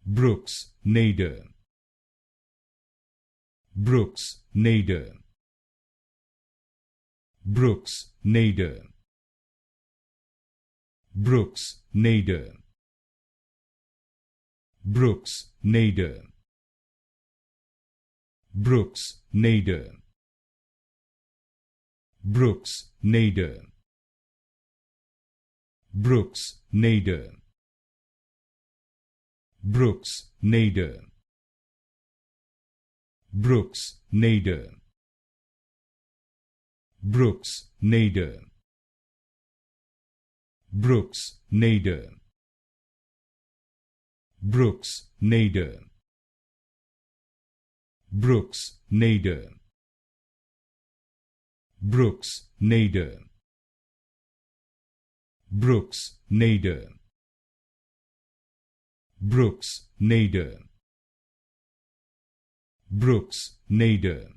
Brooks, Nader. Brooks, Nader. Brooks, Nader. Brooks, Nader. Brooks, Nader. Brooks, Nader. Brooks, Nader. Brooks, Nader. Brooks, Nader. Brooks, Nader. Brooks, Nader. Brooks, Nader. Brooks, Nader. Brooks, Nader. Brooks, Nader. Brooks, Nader. Brooks, Nader. Brooks, Nader.